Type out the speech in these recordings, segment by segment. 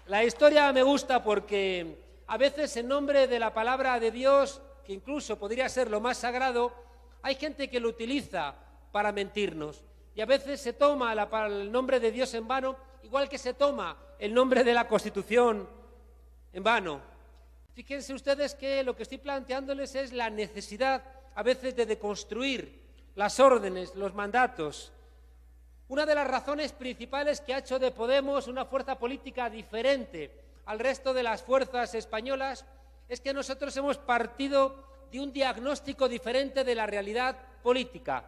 La historia me gusta porque a veces en nombre de la palabra de Dios, que incluso podría ser lo más sagrado, hay gente que lo utiliza para mentirnos. Y a veces se toma el nombre de Dios en vano, igual que se toma el nombre de la Constitución en vano. Fíjense ustedes que lo que estoy planteándoles es la necesidad a veces de deconstruir las órdenes, los mandatos. Una de las razones principales que ha hecho de Podemos una fuerza política diferente al resto de las fuerzas españolas es que nosotros hemos partido de un diagnóstico diferente de la realidad política.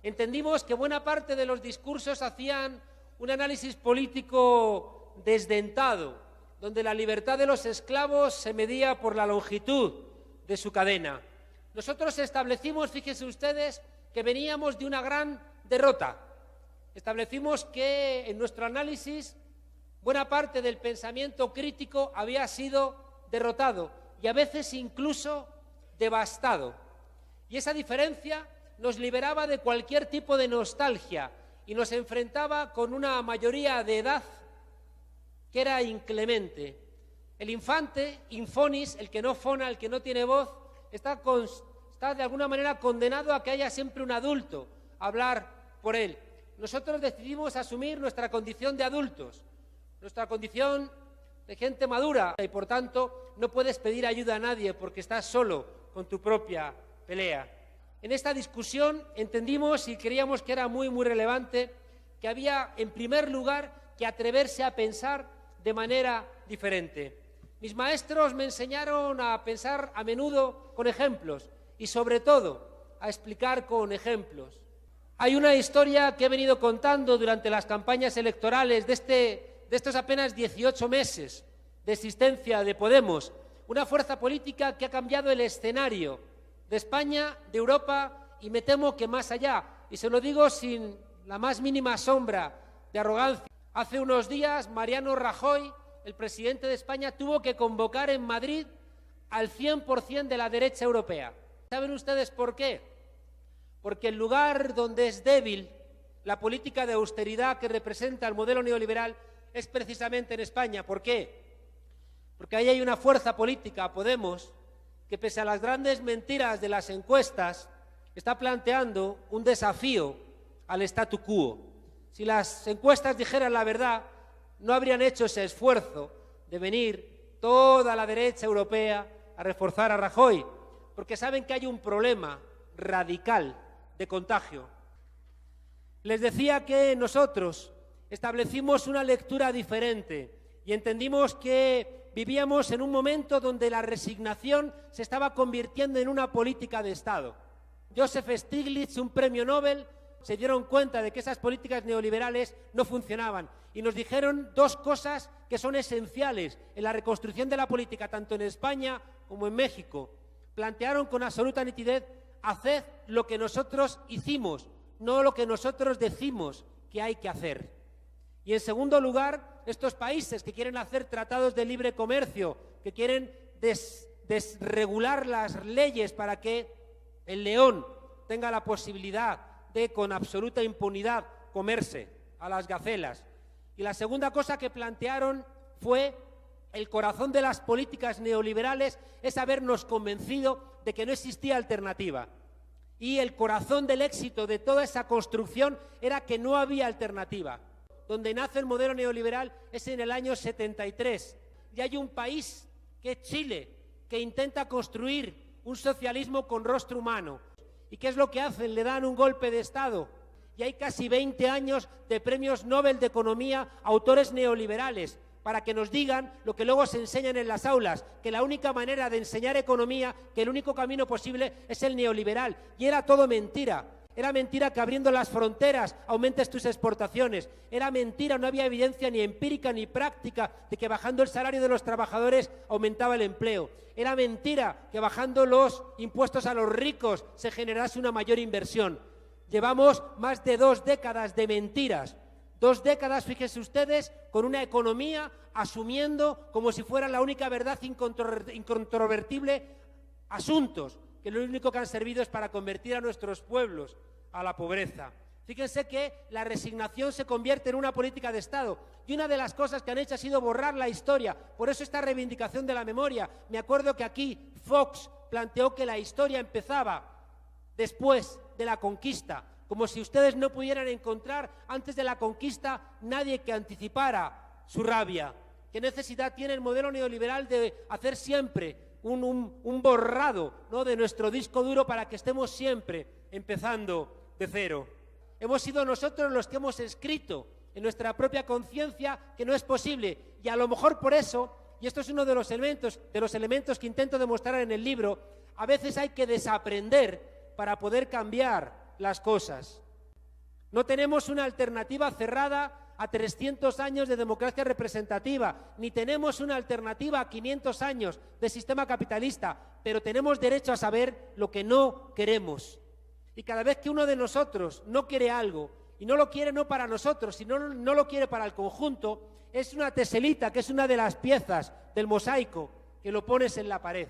Entendimos que buena parte de los discursos hacían un análisis político desdentado, donde la libertad de los esclavos se medía por la longitud de su cadena. Nosotros establecimos, fíjense ustedes, que veníamos de una gran derrota. Establecimos que en nuestro análisis buena parte del pensamiento crítico había sido derrotado y a veces incluso devastado. Y esa diferencia nos liberaba de cualquier tipo de nostalgia y nos enfrentaba con una mayoría de edad que era inclemente. El infante, infonis, el que no fona, el que no tiene voz, está de alguna manera condenado a que haya siempre un adulto a hablar por él. Nosotros decidimos asumir nuestra condición de adultos, nuestra condición de gente madura, y por tanto no puedes pedir ayuda a nadie porque estás solo con tu propia pelea. En esta discusión entendimos y creíamos que era muy relevante que había, en primer lugar, que atreverse a pensar de manera diferente. Mis maestros me enseñaron a pensar a menudo con ejemplos y sobre todo a explicar con ejemplos. Hay una historia que he venido contando durante las campañas electorales de estos apenas 18 meses de existencia de Podemos, una fuerza política que ha cambiado el escenario de España, de Europa y me temo que más allá. Y se lo digo sin la más mínima sombra de arrogancia. Hace unos días Mariano Rajoy, el presidente de España, tuvo que convocar en Madrid al 100% de la derecha europea. ¿Saben ustedes por qué? Porque el lugar donde es débil la política de austeridad que representa el modelo neoliberal es precisamente en España. ¿Por qué? Porque ahí hay una fuerza política, Podemos, que pese a las grandes mentiras de las encuestas, está planteando un desafío al statu quo. Si las encuestas dijeran la verdad, no habrían hecho ese esfuerzo de venir toda la derecha europea a reforzar a Rajoy, porque saben que hay un problema radical de contagio. Les decía que nosotros establecimos una lectura diferente y entendimos que vivíamos en un momento donde la resignación se estaba convirtiendo en una política de Estado. Joseph Stiglitz, un premio Nobel, se dieron cuenta de que esas políticas neoliberales no funcionaban y nos dijeron dos cosas que son esenciales en la reconstrucción de la política, tanto en España como en México. Plantearon con absoluta nitidez: haced lo que nosotros hicimos, no lo que nosotros decimos que hay que hacer. Y en segundo lugar, estos países que quieren hacer tratados de libre comercio, que quieren desregular las leyes para que el león tenga la posibilidad de, con absoluta impunidad, comerse a las gacelas. Y la segunda cosa que plantearon fue: el corazón de las políticas neoliberales es habernos convencido de que no existía alternativa. Y el corazón del éxito de toda esa construcción era que no había alternativa. Donde nace el modelo neoliberal es en el año 73. Y hay un país, que es Chile, que intenta construir un socialismo con rostro humano. ¿Y qué es lo que hacen? Le dan un golpe de Estado. Y hay casi 20 años de premios Nobel de Economía a autores neoliberales, para que nos digan lo que luego se enseñan en las aulas, que la única manera de enseñar economía, que el único camino posible es el neoliberal. Y era todo mentira. Era mentira que abriendo las fronteras aumentes tus exportaciones. Era mentira, no había evidencia ni empírica ni práctica de que bajando el salario de los trabajadores aumentaba el empleo. Era mentira que bajando los impuestos a los ricos se generase una mayor inversión. Llevamos más de 2 décadas de mentiras. 2 décadas, fíjense ustedes, con una economía asumiendo como si fuera la única verdad incontrovertible asuntos que lo único que han servido es para convertir a nuestros pueblos a la pobreza. Fíjense que la resignación se convierte en una política de Estado. Y una de las cosas que han hecho ha sido borrar la historia. Por eso esta reivindicación de la memoria. Me acuerdo que aquí Fox planteó que la historia empezaba después de la conquista. Como si ustedes no pudieran encontrar antes de la conquista nadie que anticipara su rabia. ¿Qué necesidad tiene el modelo neoliberal de hacer siempre un borrado, ¿no?, de nuestro disco duro para que estemos siempre empezando de cero? Hemos sido nosotros los que hemos escrito en nuestra propia conciencia que no es posible, y a lo mejor por eso, y esto es uno de los elementos que intento demostrar en el libro, a veces hay que desaprender para poder cambiar las cosas. No tenemos una alternativa cerrada a 300 años de democracia representativa, ni tenemos una alternativa a 500 años de sistema capitalista, pero tenemos derecho a saber lo que no queremos. Y cada vez que uno de nosotros no quiere algo, y no lo quiere no para nosotros, sino no lo quiere para el conjunto, es una teselita, que es una de las piezas del mosaico, que lo pones en la pared.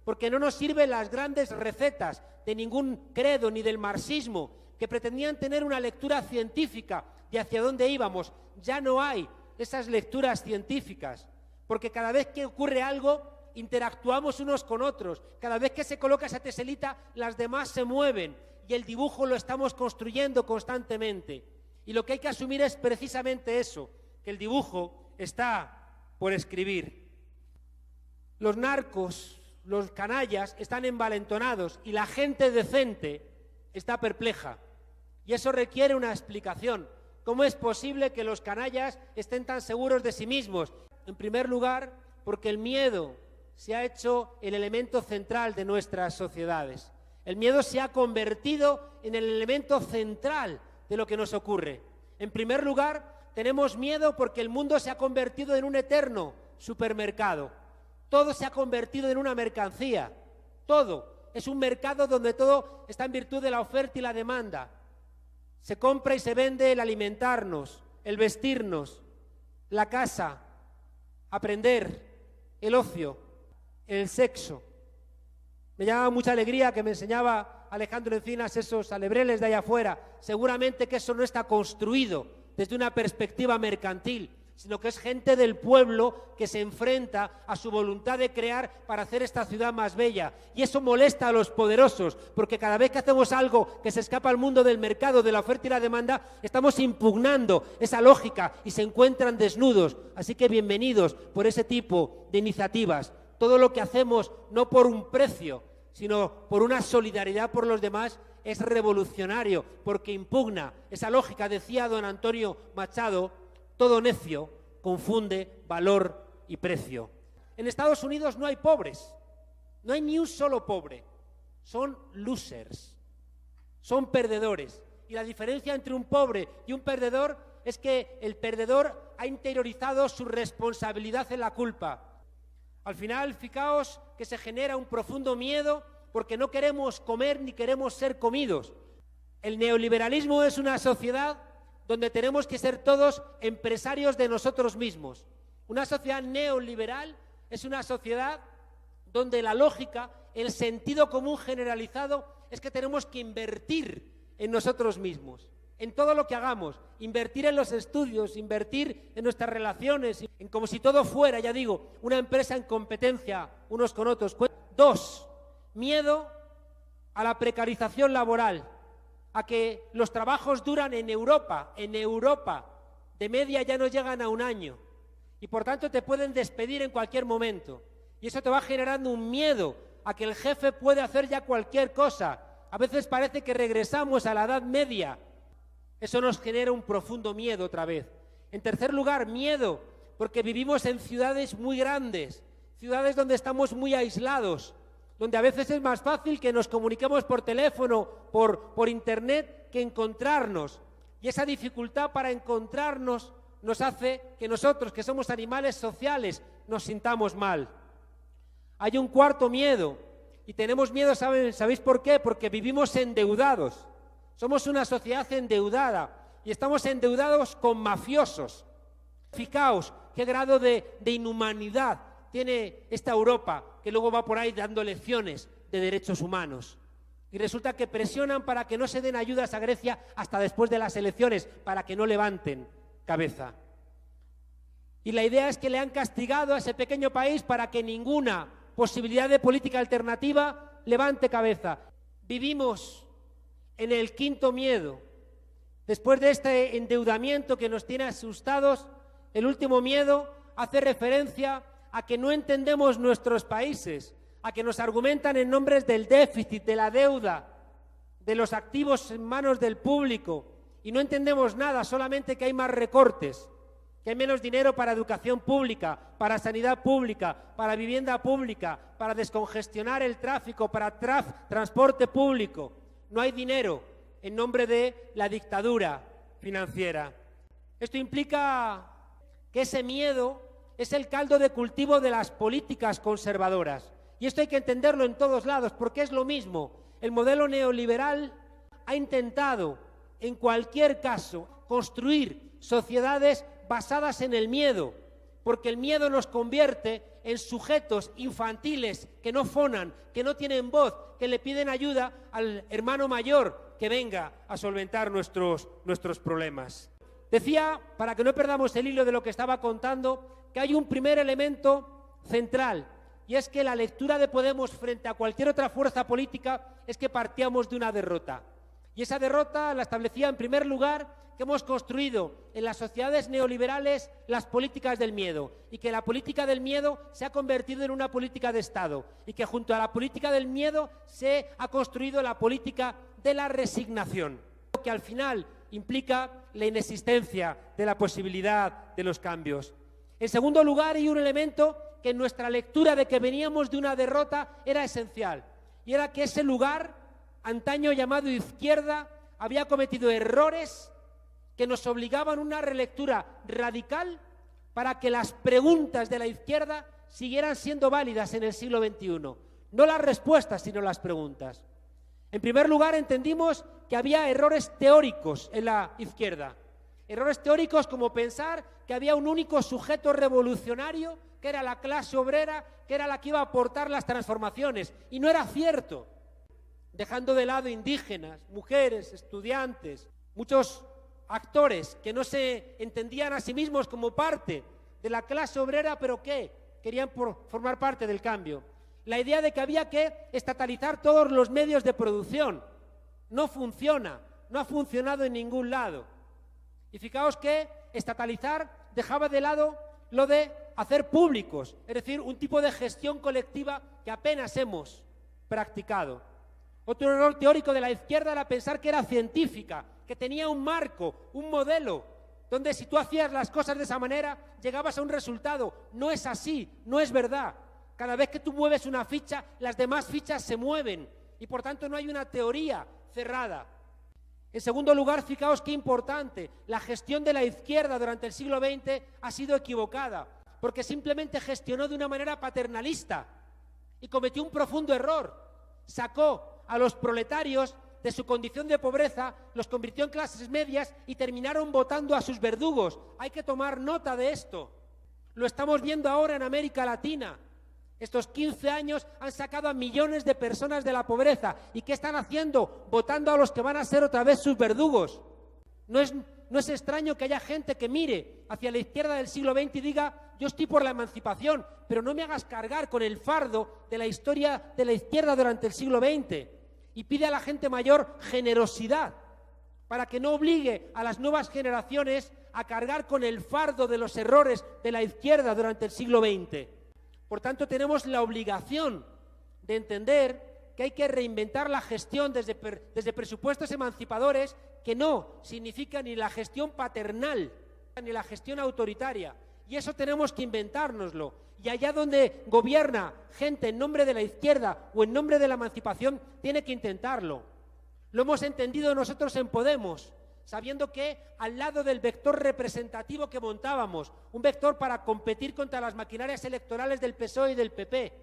Porque no nos sirven las grandes recetas de ningún credo, ni del marxismo, que pretendían tener una lectura científica de hacia dónde íbamos. Ya no hay esas lecturas científicas, porque cada vez que ocurre algo, interactuamos unos con otros. Cada vez que se coloca esa teselita, las demás se mueven, y el dibujo lo estamos construyendo constantemente. Y lo que hay que asumir es precisamente eso, que el dibujo está por escribir. Los narcos, los canallas, están envalentonados y la gente decente está perpleja. Y eso requiere una explicación. ¿Cómo es posible que los canallas estén tan seguros de sí mismos? En primer lugar, porque el miedo se ha hecho el elemento central de nuestras sociedades. El miedo se ha convertido en el elemento central de lo que nos ocurre. En primer lugar, tenemos miedo porque el mundo se ha convertido en un eterno supermercado. Todo se ha convertido en una mercancía. Todo. Es un mercado donde todo está en virtud de la oferta y la demanda. Se compra y se vende el alimentarnos, el vestirnos, la casa, aprender, el ocio, el sexo. Me llama mucha alegría que me enseñaba Alejandro Encinas esos alebreles de allá afuera. Seguramente que eso no está construido desde una perspectiva mercantil, sino que es gente del pueblo que se enfrenta a su voluntad de crear para hacer esta ciudad más bella. Y eso molesta a los poderosos, porque cada vez que hacemos algo que se escapa al mundo del mercado, de la oferta y la demanda, estamos impugnando esa lógica y se encuentran desnudos. Así que bienvenidos por ese tipo de iniciativas. Todo lo que hacemos, no por un precio, sino por una solidaridad por los demás, es revolucionario, porque impugna esa lógica. Decía don Antonio Machado: todo necio confunde valor y precio. En Estados Unidos no hay pobres, no hay ni un solo pobre, son losers, son perdedores. Y la diferencia entre un pobre y un perdedor es que el perdedor ha interiorizado su responsabilidad en la culpa. Al final, fijaos que se genera un profundo miedo porque no queremos comer ni queremos ser comidos. El neoliberalismo es una sociedad donde tenemos que ser todos empresarios de nosotros mismos. Una sociedad neoliberal es una sociedad donde la lógica, el sentido común generalizado es que tenemos que invertir en nosotros mismos, en todo lo que hagamos, invertir en los estudios, invertir en nuestras relaciones, en como si todo fuera, ya digo, una empresa en competencia unos con otros. 2, miedo a la precarización laboral, a que los trabajos duran en Europa, de media ya no llegan a un año, y por tanto te pueden despedir en cualquier momento. Y eso te va generando un miedo a que el jefe puede hacer ya cualquier cosa. A veces parece que regresamos a la Edad Media. Eso nos genera un profundo miedo otra vez. En tercer lugar, miedo, porque vivimos en ciudades muy grandes, ciudades donde estamos muy aislados, donde a veces es más fácil que nos comuniquemos por teléfono, por internet, que encontrarnos. Y esa dificultad para encontrarnos nos hace que nosotros, que somos animales sociales, nos sintamos mal. Hay un cuarto miedo, y tenemos miedo, ¿sabéis por qué? Porque vivimos endeudados. Somos una sociedad endeudada, y estamos endeudados con mafiosos. Fijaos qué grado de inhumanidad tiene esta Europa, que luego va por ahí dando lecciones de derechos humanos. Y resulta que presionan para que no se den ayudas a Grecia hasta después de las elecciones, para que no levanten cabeza. Y la idea es que le han castigado a ese pequeño país para que ninguna posibilidad de política alternativa levante cabeza. Vivimos en el quinto miedo. Después de este endeudamiento que nos tiene asustados, el último miedo hace referencia a que no entendemos nuestros países, a que nos argumentan en nombre del déficit, de la deuda, de los activos en manos del público, y no entendemos nada, solamente que hay más recortes, que hay menos dinero para educación pública, para sanidad pública, para vivienda pública, para descongestionar el tráfico, para transporte público. No hay dinero en nombre de la dictadura financiera. Esto implica que ese miedo es el caldo de cultivo de las políticas conservadoras. Y esto hay que entenderlo en todos lados, porque es lo mismo. El modelo neoliberal ha intentado, en cualquier caso, construir sociedades basadas en el miedo, porque el miedo nos convierte en sujetos infantiles que no fonan, que no tienen voz, que le piden ayuda al hermano mayor que venga a solventar nuestros problemas. Decía, para que no perdamos el hilo de lo que estaba contando, que hay un primer elemento central, y es que la lectura de Podemos frente a cualquier otra fuerza política es que partíamos de una derrota. Y esa derrota la establecía, en primer lugar, que hemos construido en las sociedades neoliberales las políticas del miedo, y que la política del miedo se ha convertido en una política de Estado, y que junto a la política del miedo se ha construido la política de la resignación, que al final implica la inexistencia de la posibilidad de los cambios. En segundo lugar, hay un elemento que en nuestra lectura de que veníamos de una derrota era esencial, y era que ese lugar, antaño llamado izquierda, había cometido errores que nos obligaban a una relectura radical para que las preguntas de la izquierda siguieran siendo válidas en el siglo XXI. No las respuestas, sino las preguntas. En primer lugar, entendimos que había errores teóricos en la izquierda. Errores teóricos como pensar que había un único sujeto revolucionario, que era la clase obrera, que era la que iba a aportar las transformaciones. Y no era cierto. Dejando de lado indígenas, mujeres, estudiantes, muchos actores que no se entendían a sí mismos como parte de la clase obrera, pero que querían formar parte del cambio. La idea de que había que estatalizar todos los medios de producción no funciona, no ha funcionado en ningún lado. Y fijaos que estatalizar dejaba de lado lo de hacer públicos, es decir, un tipo de gestión colectiva que apenas hemos practicado. Otro error teórico de la izquierda era pensar que era científica, que tenía un marco, un modelo, donde si tú hacías las cosas de esa manera, llegabas a un resultado. No es así, no es verdad. Cada vez que tú mueves una ficha, las demás fichas se mueven, y por tanto no hay una teoría cerrada. En segundo lugar, fijaos qué importante, la gestión de la izquierda durante el siglo XX ha sido equivocada, porque simplemente gestionó de una manera paternalista y cometió un profundo error. Sacó a los proletarios de su condición de pobreza, los convirtió en clases medias y terminaron votando a sus verdugos. Hay que tomar nota de esto. Lo estamos viendo ahora en América Latina. Estos 15 años han sacado a millones de personas de la pobreza. ¿Y qué están haciendo? Votando a los que van a ser otra vez sus verdugos. No es extraño que haya gente que mire hacia la izquierda del siglo XX y diga: yo estoy por la emancipación, pero no me hagas cargar con el fardo de la historia de la izquierda durante el siglo XX. Y pide a la gente mayor generosidad para que no obligue a las nuevas generaciones a cargar con el fardo de los errores de la izquierda durante el siglo XX. Por tanto, tenemos la obligación de entender que hay que reinventar la gestión desde presupuestos emancipadores, que no significa ni la gestión paternal ni la gestión autoritaria. Y eso tenemos que inventárnoslo. Y allá donde gobierna gente en nombre de la izquierda o en nombre de la emancipación, tiene que intentarlo. Lo hemos entendido nosotros en Podemos, sabiendo que al lado del vector representativo que montábamos, un vector para competir contra las maquinarias electorales del PSOE y del PP,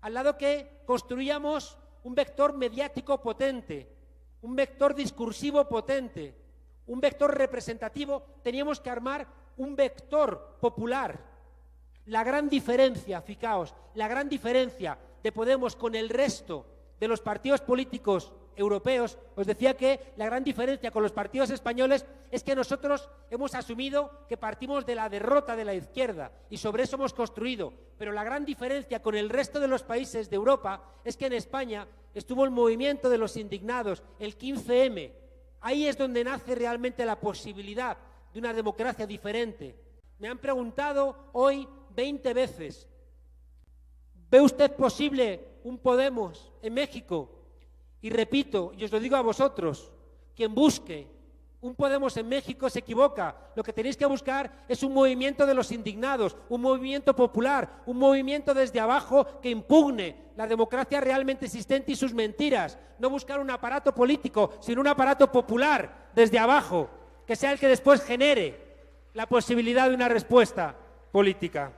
al lado que construíamos un vector mediático potente, un vector discursivo potente, un vector representativo, teníamos que armar un vector popular. La gran diferencia, fijaos, la gran diferencia de Podemos con el resto de los partidos políticos europeos, os decía que la gran diferencia con los partidos españoles es que nosotros hemos asumido que partimos de la derrota de la izquierda y sobre eso hemos construido. Pero la gran diferencia con el resto de los países de Europa es que en España estuvo el movimiento de los indignados, el 15M. Ahí es donde nace realmente la posibilidad de una democracia diferente. Me han preguntado hoy 20 veces, ¿ve usted posible un Podemos en México? Y repito, y os lo digo a vosotros, quien busque un Podemos en México se equivoca. Lo que tenéis que buscar es un movimiento de los indignados, un movimiento popular, un movimiento desde abajo que impugne la democracia realmente existente y sus mentiras. No buscar un aparato político, sino un aparato popular desde abajo, que sea el que después genere la posibilidad de una respuesta política.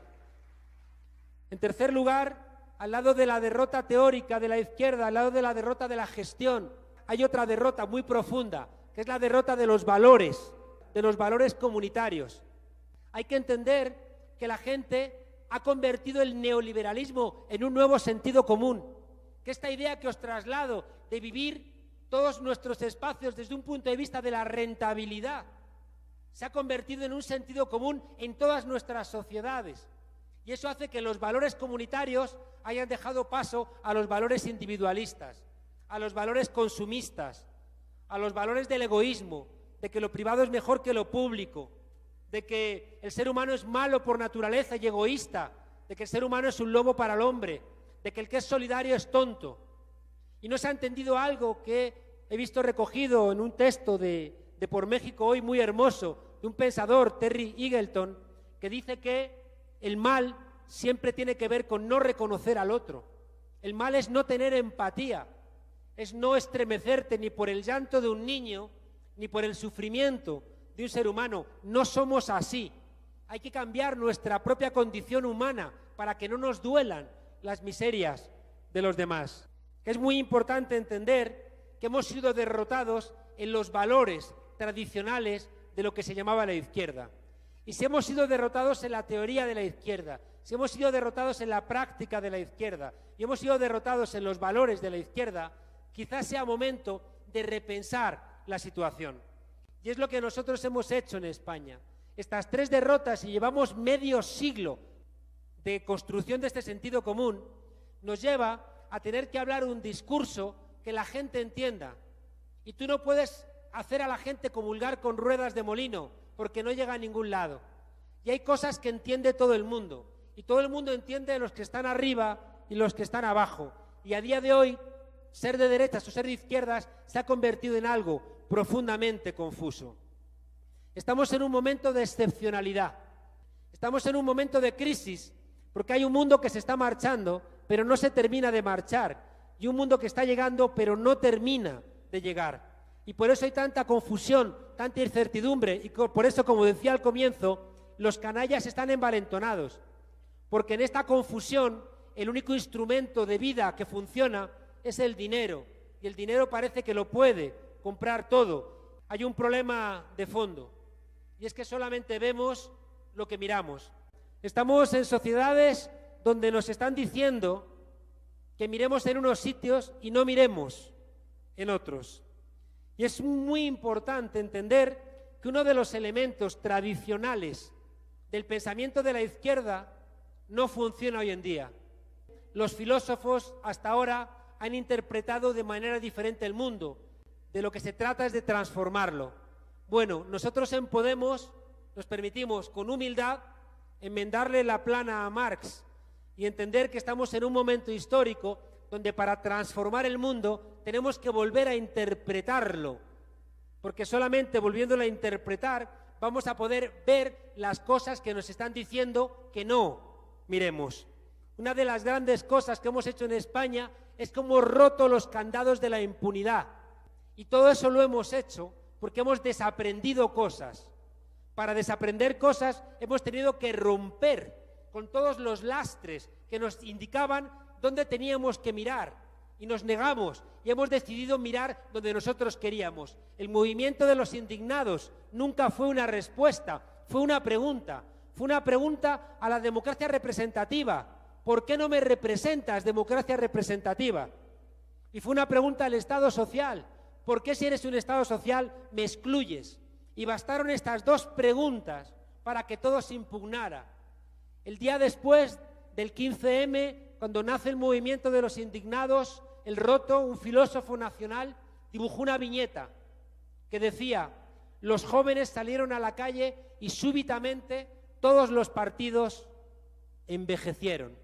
En tercer lugar, al lado de la derrota teórica de la izquierda, al lado de la derrota de la gestión, hay otra derrota muy profunda, que es la derrota de los valores comunitarios. Hay que entender que la gente ha convertido el neoliberalismo en un nuevo sentido común, que esta idea que os traslado de vivir todos nuestros espacios desde un punto de vista de la rentabilidad, se ha convertido en un sentido común en todas nuestras sociedades. Y eso hace que los valores comunitarios hayan dejado paso a los valores individualistas, a los valores consumistas, a los valores del egoísmo, de que lo privado es mejor que lo público, de que el ser humano es malo por naturaleza y egoísta, de que el ser humano es un lobo para el hombre, de que el que es solidario es tonto. Y no se ha entendido algo que he visto recogido en un texto de Por México Hoy muy hermoso, de un pensador, Terry Eagleton, que dice que el mal siempre tiene que ver con no reconocer al otro. El mal es no tener empatía, es no estremecerte ni por el llanto de un niño, ni por el sufrimiento de un ser humano. No somos así. Hay que cambiar nuestra propia condición humana para que no nos duelan las miserias de los demás. Es muy importante entender que hemos sido derrotados en los valores tradicionales de lo que se llamaba la izquierda. Y si hemos sido derrotados en la teoría de la izquierda, si hemos sido derrotados en la práctica de la izquierda y hemos sido derrotados en los valores de la izquierda, quizás sea momento de repensar la situación. Y es lo que nosotros hemos hecho en España. Estas 3 derrotas, y llevamos medio siglo de construcción de este sentido común, nos lleva a tener que hablar un discurso que la gente entienda. Y tú no puedes hacer a la gente comulgar con ruedas de molino, porque no llega a ningún lado. Y hay cosas que entiende todo el mundo. Y todo el mundo entiende los que están arriba y los que están abajo. Y a día de hoy, ser de derechas o ser de izquierdas se ha convertido en algo profundamente confuso. Estamos en un momento de excepcionalidad. Estamos en un momento de crisis, porque hay un mundo que se está marchando, pero no se termina de marchar. Y un mundo que está llegando, pero no termina de llegar. Y por eso hay tanta confusión, tanta incertidumbre, y por eso, como decía al comienzo, los canallas están envalentonados, porque en esta confusión el único instrumento de vida que funciona es el dinero, y el dinero parece que lo puede comprar todo. Hay un problema de fondo, y es que solamente vemos lo que miramos. Estamos en sociedades donde nos están diciendo que miremos en unos sitios y no miremos en otros. Y es muy importante entender que uno de los elementos tradicionales del pensamiento de la izquierda no funciona hoy en día. Los filósofos hasta ahora han interpretado de manera diferente el mundo. De lo que se trata es de transformarlo. Bueno, nosotros en Podemos nos permitimos con humildad enmendarle la plana a Marx y entender que estamos en un momento histórico donde para transformar el mundo tenemos que volver a interpretarlo, porque solamente volviéndolo a interpretar vamos a poder ver las cosas que nos están diciendo que no miremos. Una de las grandes cosas que hemos hecho en España es que hemos roto los candados de la impunidad, y todo eso lo hemos hecho porque hemos desaprendido cosas. Para desaprender cosas hemos tenido que romper con todos los lastres que nos indicaban dónde teníamos que mirar, y nos negamos y hemos decidido mirar donde nosotros queríamos. El movimiento de los indignados nunca fue una respuesta, fue una pregunta a la democracia representativa. ¿Por qué no me representas, democracia representativa? Y fue una pregunta al Estado social. ¿Por qué si eres un Estado social me excluyes? Y bastaron estas dos preguntas para que todo se impugnara. El día después del 15M, cuando nace el movimiento de los indignados, el Roto, un filósofo nacional, dibujó una viñeta que decía: los jóvenes salieron a la calle y súbitamente todos los partidos envejecieron.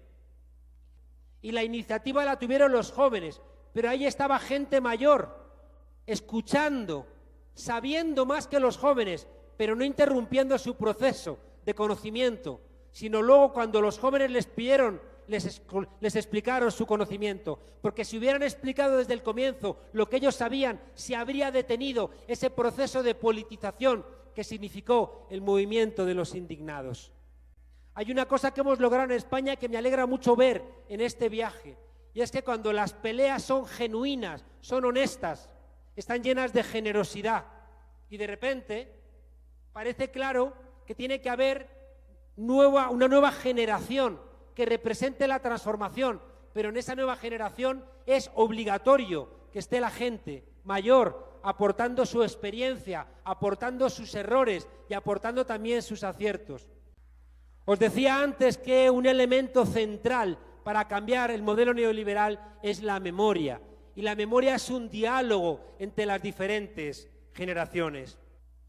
Y la iniciativa la tuvieron los jóvenes, pero ahí estaba gente mayor, escuchando, sabiendo más que los jóvenes, pero no interrumpiendo su proceso de conocimiento, sino luego cuando los jóvenes les pidieron, les explicaron su conocimiento, porque si hubieran explicado desde el comienzo lo que ellos sabían, se habría detenido ese proceso de politización que significó el movimiento de los indignados. Hay una cosa que hemos logrado en España que me alegra mucho ver en este viaje, y es que cuando las peleas son genuinas, son honestas, están llenas de generosidad, y de repente parece claro que tiene que haber una nueva generación que represente la transformación, pero en esa nueva generación es obligatorio que esté la gente mayor aportando su experiencia, aportando sus errores y aportando también sus aciertos. Os decía antes que un elemento central para cambiar el modelo neoliberal es la memoria, y la memoria es un diálogo entre las diferentes generaciones.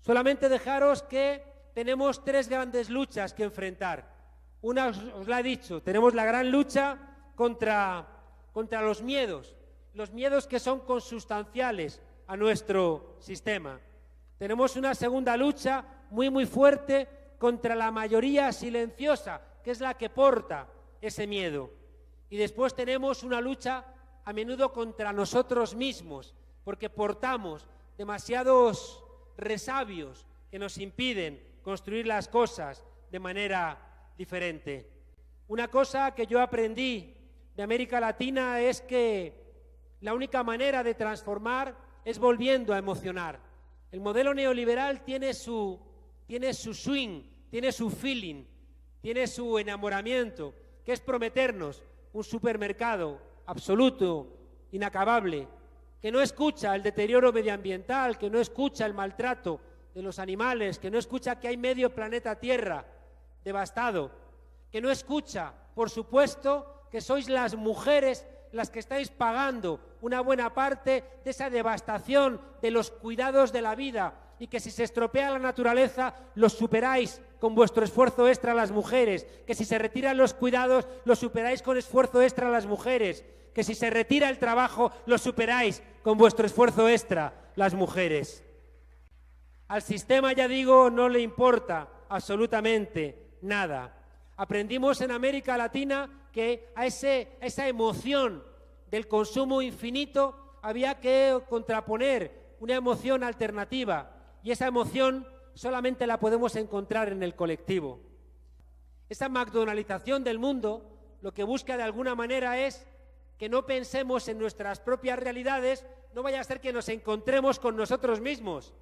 Solamente dejaros que tenemos tres grandes luchas que enfrentar. Una os la he dicho, tenemos la gran lucha contra los miedos que son consustanciales a nuestro sistema. Tenemos una segunda lucha muy fuerte contra la mayoría silenciosa, que es la que porta ese miedo. Y después tenemos una lucha a menudo contra nosotros mismos, porque portamos demasiados resabios que nos impiden construir las cosas de manera diferente. Una cosa que yo aprendí de América Latina es que la única manera de transformar es volviendo a emocionar. El modelo neoliberal tiene su swing, tiene su feeling, tiene su enamoramiento, que es prometernos un supermercado absoluto, inacabable, que no escucha el deterioro medioambiental, que no escucha el maltrato de los animales, que no escucha que hay medio planeta Tierra devastado, que no escucha, por supuesto, que sois las mujeres las que estáis pagando una buena parte de esa devastación de los cuidados de la vida, y que si se estropea la naturaleza los superáis con vuestro esfuerzo extra las mujeres, que si se retiran los cuidados los superáis con esfuerzo extra las mujeres, que si se retira el trabajo los superáis con vuestro esfuerzo extra las mujeres. Al sistema, ya digo, no le importa absolutamente nada. Aprendimos en América Latina que a esa emoción del consumo infinito había que contraponer una emoción alternativa, y esa emoción solamente la podemos encontrar en el colectivo. Esa McDonaldización del mundo lo que busca de alguna manera es que no pensemos en nuestras propias realidades, no vaya a ser que nos encontremos con nosotros mismos.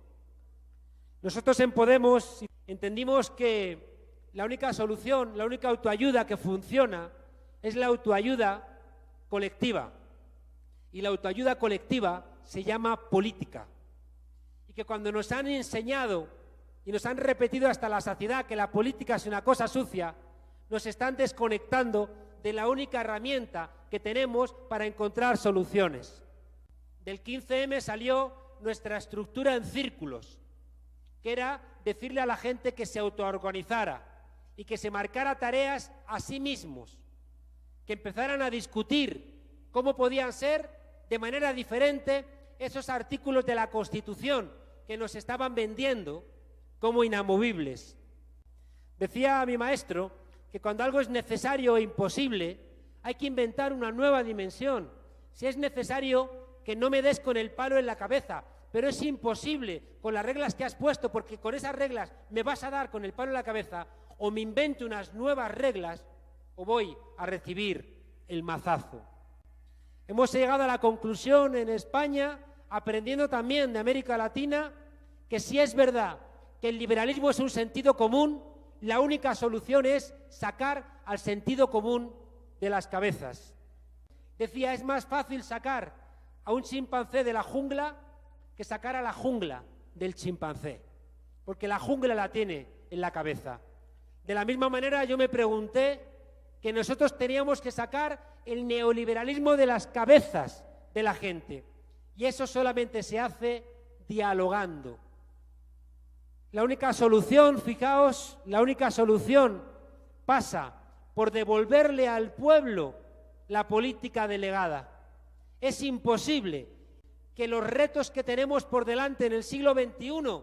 Nosotros en Podemos entendimos que la única solución, la única autoayuda que funciona es la autoayuda colectiva. Y la autoayuda colectiva se llama política. Y que cuando nos han enseñado y nos han repetido hasta la saciedad que la política es una cosa sucia, nos están desconectando de la única herramienta que tenemos para encontrar soluciones. Del 15M salió nuestra estructura en círculos, que era decirle a la gente que se autoorganizara y que se marcara tareas a sí mismos, que empezaran a discutir cómo podían ser de manera diferente esos artículos de la Constitución que nos estaban vendiendo como inamovibles. Decía mi maestro que cuando algo es necesario e imposible, hay que inventar una nueva dimensión. Si es necesario, que no me des con el palo en la cabeza, pero es imposible con las reglas que has puesto, porque con esas reglas me vas a dar con el palo en la cabeza, o me invento unas nuevas reglas, o voy a recibir el mazazo. Hemos llegado a la conclusión en España, aprendiendo también de América Latina, que si es verdad que el liberalismo es un sentido común, la única solución es sacar al sentido común de las cabezas. Decía, es más fácil sacar a un chimpancé de la jungla que sacar a la jungla del chimpancé, porque la jungla la tiene en la cabeza. De la misma manera yo me pregunté que nosotros teníamos que sacar el neoliberalismo de las cabezas de la gente, y eso solamente se hace dialogando. La única solución, fijaos, la única solución pasa por devolverle al pueblo la política delegada. Es imposible que los retos que tenemos por delante en el siglo XXI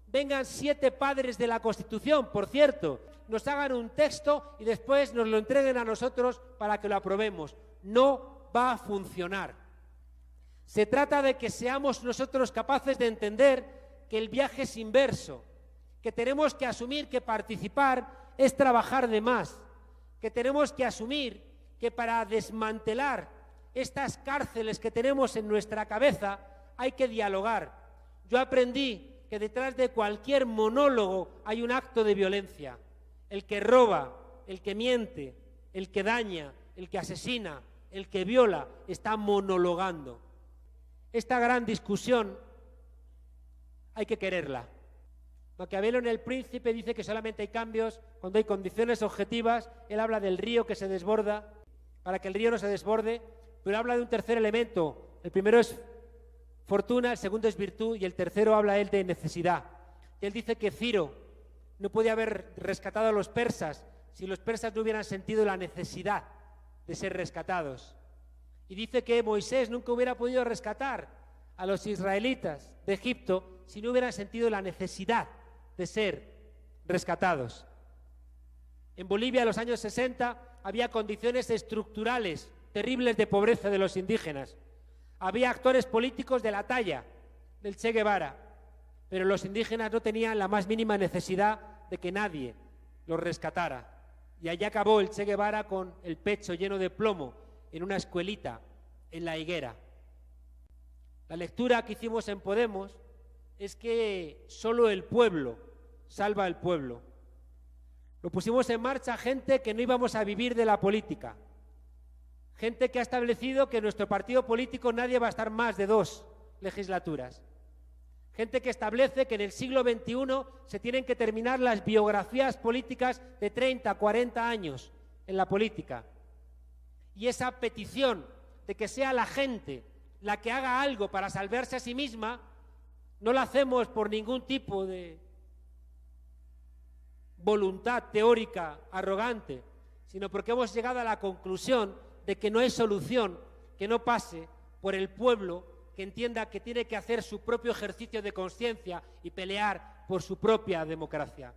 vengan 7 padres de la Constitución, por cierto, nos hagan un texto y después nos lo entreguen a nosotros para que lo aprobemos. No va a funcionar. Se trata de que seamos nosotros capaces de entender que el viaje es inverso, que tenemos que asumir que participar es trabajar de más, que tenemos que asumir que para desmantelar estas cárceles que tenemos en nuestra cabeza hay que dialogar. Yo aprendí que detrás de cualquier monólogo hay un acto de violencia. El que roba, el que miente, el que daña, el que asesina, el que viola, está monologando. Esta gran discusión hay que quererla. Maquiavelo en El Príncipe dice que solamente hay cambios cuando hay condiciones objetivas. Él habla del río que se desborda, para que el río no se desborde, pero habla de un tercer elemento. El primero es fortuna, el segundo es virtud y el tercero habla él de necesidad. Él dice que Ciro no podía haber rescatado a los persas si los persas no hubieran sentido la necesidad de ser rescatados. Y dice que Moisés nunca hubiera podido rescatar a los israelitas de Egipto si no hubieran sentido la necesidad de ser rescatados. En Bolivia, en los años 60, había condiciones estructurales terribles de pobreza de los indígenas. Había actores políticos de la talla del Che Guevara, pero los indígenas no tenían la más mínima necesidad de que nadie los rescatara. Y allí acabó el Che Guevara con el pecho lleno de plomo en una escuelita en La Higuera. La lectura que hicimos en Podemos es que solo el pueblo salva al pueblo. Lo pusimos en marcha gente que no íbamos a vivir de la política, gente que ha establecido que en nuestro partido político nadie va a estar más de 2 legislaturas, gente que establece que en el siglo XXI se tienen que terminar las biografías políticas de 30, 40 años en la política. Y esa petición de que sea la gente la que haga algo para salvarse a sí misma, no la hacemos por ningún tipo de voluntad teórica arrogante, sino porque hemos llegado a la conclusión de que no hay solución que no pase por el pueblo que entienda que tiene que hacer su propio ejercicio de conciencia y pelear por su propia democracia.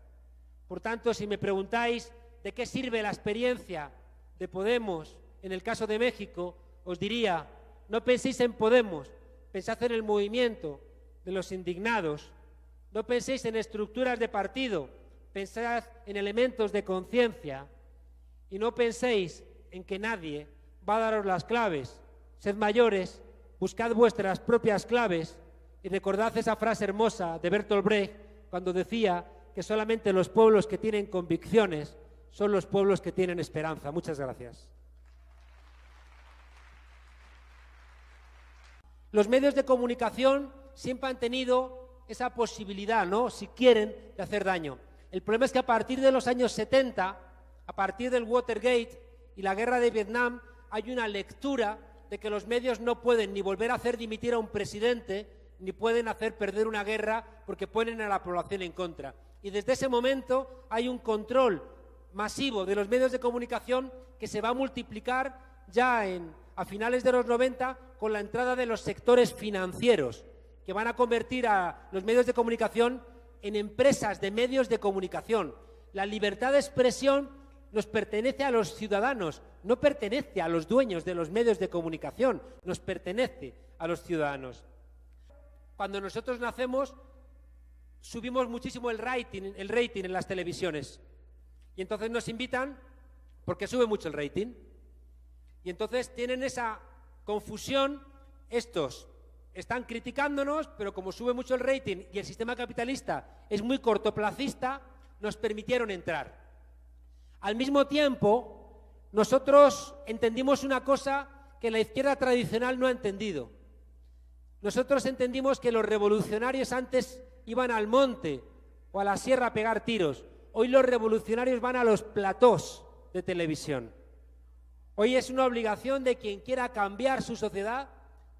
Por tanto, si me preguntáis de qué sirve la experiencia de Podemos en el caso de México, os diría, no penséis en Podemos, pensad en el movimiento de los indignados, no penséis en estructuras de partido, pensad en elementos de conciencia y no penséis en que nadie va a daros las claves. Sed mayores, buscad vuestras propias claves y recordad esa frase hermosa de Bertolt Brecht cuando decía que solamente los pueblos que tienen convicciones son los pueblos que tienen esperanza. Muchas gracias. Los medios de comunicación siempre han tenido esa posibilidad, ¿no?, si quieren, de hacer daño. El problema es que a partir de los años 70, a partir del Watergate y la guerra de Vietnam, hay una lectura de que los medios no pueden ni volver a hacer dimitir a un presidente, ni pueden hacer perder una guerra porque ponen a la población en contra. Y desde ese momento hay un control masivo de los medios de comunicación que se va a multiplicar ya a finales de los 90 con la entrada de los sectores financieros, que van a convertir a los medios de comunicación en empresas de medios de comunicación. La libertad de expresión nos pertenece a los ciudadanos, no pertenece a los dueños de los medios de comunicación, nos pertenece a los ciudadanos. Cuando nosotros nacemos, subimos muchísimo el rating en las televisiones. Y entonces nos invitan porque sube mucho el rating. Y entonces tienen esa confusión, estos están criticándonos, pero como sube mucho el rating y el sistema capitalista es muy cortoplacista, nos permitieron entrar. Al mismo tiempo, nosotros entendimos una cosa que la izquierda tradicional no ha entendido, Nosotros entendimos que los revolucionarios antes iban al monte o a la sierra a pegar tiros. Hoy los revolucionarios van a los platós de televisión. Hoy es una obligación de quien quiera cambiar su sociedad,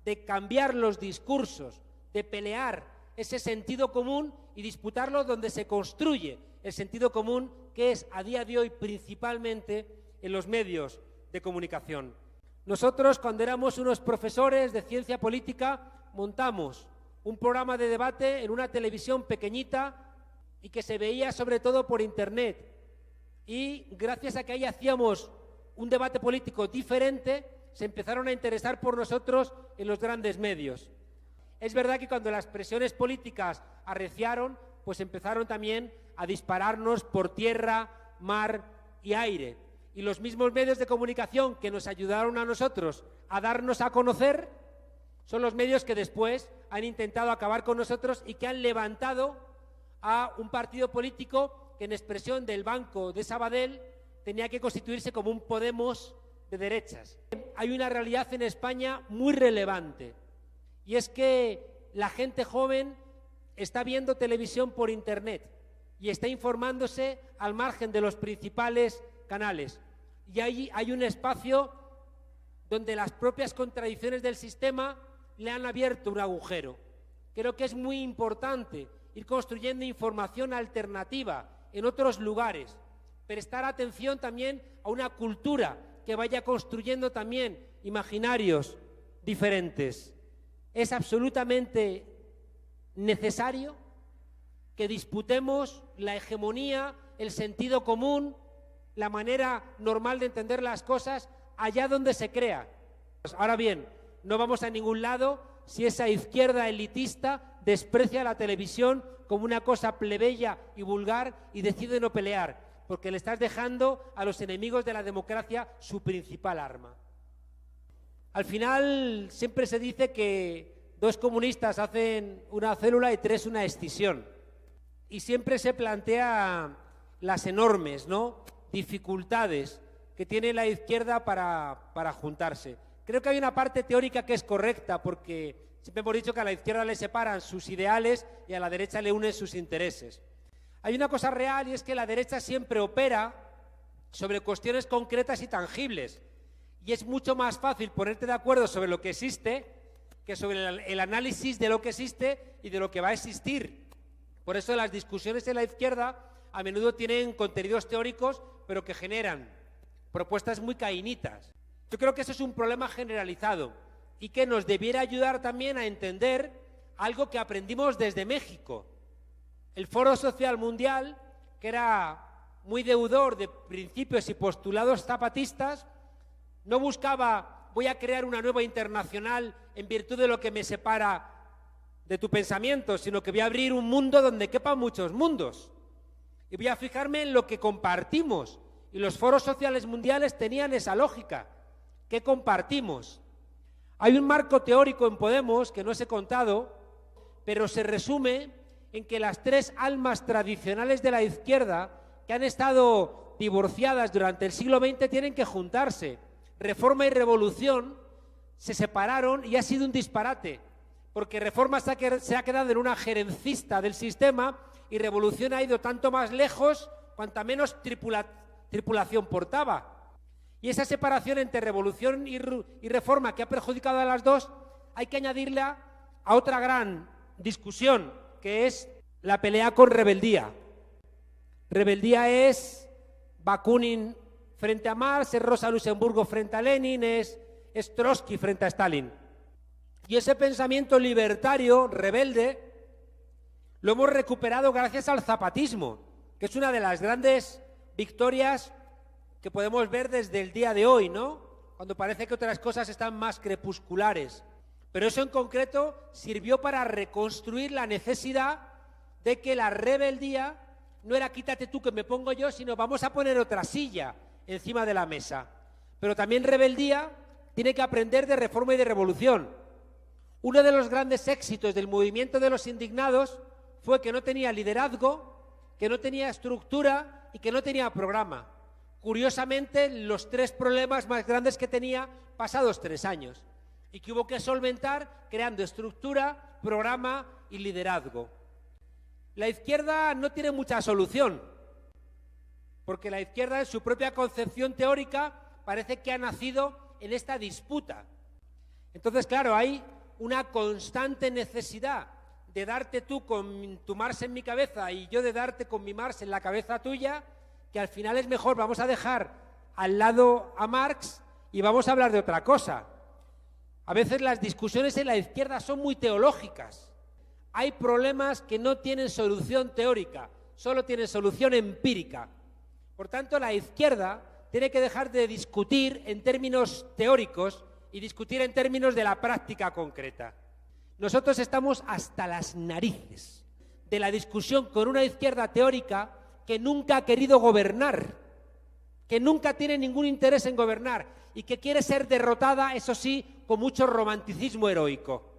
de cambiar los discursos, de pelear ese sentido común y disputarlo donde se construye el sentido común, que es a día de hoy principalmente en los medios de comunicación. Nosotros, cuando éramos unos profesores de ciencia política, montamos un programa de debate en una televisión pequeñita y que se veía sobre todo por internet. Y gracias a que ahí hacíamos un debate político diferente, se empezaron a interesar por nosotros en los grandes medios. Es verdad que cuando las presiones políticas arreciaron, pues empezaron también a dispararnos por tierra, mar y aire. Y los mismos medios de comunicación que nos ayudaron a nosotros a darnos a conocer son los medios que después han intentado acabar con nosotros y que han levantado a un partido político que, en expresión del Banco de Sabadell, tenía que constituirse como un Podemos de derechas. Hay una realidad en España muy relevante, y es que la gente joven está viendo televisión por internet y está informándose al margen de los principales canales. Y ahí hay un espacio donde las propias contradicciones del sistema le han abierto un agujero. Creo que es muy importante ir construyendo información alternativa en otros lugares, prestar atención también a una cultura que vaya construyendo también imaginarios diferentes. Es absolutamente necesario que disputemos la hegemonía, el sentido común, la manera normal de entender las cosas allá donde se crea. Ahora bien, no vamos a ningún lado si esa izquierda elitista desprecia la televisión como una cosa plebeya y vulgar y decide no pelear, porque le estás dejando a los enemigos de la democracia su principal arma. Al final siempre se dice que 2 comunistas hacen una célula y 3 una escisión. Y siempre se plantea las enormes, dificultades que tiene la izquierda para juntarse. Creo que hay una parte teórica que es correcta, porque siempre hemos dicho que a la izquierda le separan sus ideales y a la derecha le unen sus intereses. Hay una cosa real, y es que la derecha siempre opera sobre cuestiones concretas y tangibles, y es mucho más fácil ponerte de acuerdo sobre lo que existe que sobre el análisis de lo que existe y de lo que va a existir. Por eso las discusiones en la izquierda a menudo tienen contenidos teóricos, pero que generan propuestas muy caínitas. Yo creo que eso es un problema generalizado y que nos debiera ayudar también a entender algo que aprendimos desde México. El Foro Social Mundial, que era muy deudor de principios y postulados zapatistas, no buscaba voy a crear una nueva internacional en virtud de lo que me separa de tu pensamiento, sino que voy a abrir un mundo donde quepan muchos mundos. Y voy a fijarme en lo que compartimos. Y los foros sociales mundiales tenían esa lógica. ¿Qué compartimos? Hay un marco teórico en Podemos que no os he contado, pero se resume en que las 3 almas tradicionales de la izquierda, que han estado divorciadas durante el siglo XX, tienen que juntarse. Reforma y Revolución se separaron y ha sido un disparate, porque Reforma se ha quedado en una gerencista del sistema y Revolución ha ido tanto más lejos cuanta menos tripulación portaba. Y esa separación entre Revolución y Reforma, que ha perjudicado a las dos, hay que añadirla a otra gran discusión, que es la pelea con Rebeldía. Rebeldía es Bakunin frente a Marx, es Rosa Luxemburgo frente a Lenin, es Trotsky frente a Stalin. Y ese pensamiento libertario, rebelde, lo hemos recuperado gracias al zapatismo, que es una de las grandes victorias que podemos ver desde el día de hoy, cuando parece que otras cosas están más crepusculares. Pero eso en concreto sirvió para reconstruir la necesidad de que la rebeldía no era quítate tú que me pongo yo, sino vamos a poner otra silla encima de la mesa. Pero también rebeldía tiene que aprender de Reforma y de Revolución. Uno de los grandes éxitos del movimiento de los indignados fue que no tenía liderazgo, que no tenía estructura y que no tenía programa. Curiosamente, los 3 problemas más grandes que tenía pasados 3 años. y que hubo que solventar creando estructura, programa y liderazgo. La izquierda no tiene mucha solución, porque la izquierda en su propia concepción teórica parece que ha nacido en esta disputa. Entonces, claro, hay una constante necesidad de darte tú con tu Marx en mi cabeza y yo de darte con mi Marx en la cabeza tuya, que al final es mejor, vamos a dejar al lado a Marx y vamos a hablar de otra cosa. A veces las discusiones en la izquierda son muy teológicas. Hay problemas que no tienen solución teórica, solo tienen solución empírica. Por tanto, la izquierda tiene que dejar de discutir en términos teóricos y discutir en términos de la práctica concreta. Nosotros estamos hasta las narices de la discusión con una izquierda teórica que nunca ha querido gobernar, que nunca tiene ningún interés en gobernar y que quiere ser derrotada, eso sí, con mucho romanticismo heroico.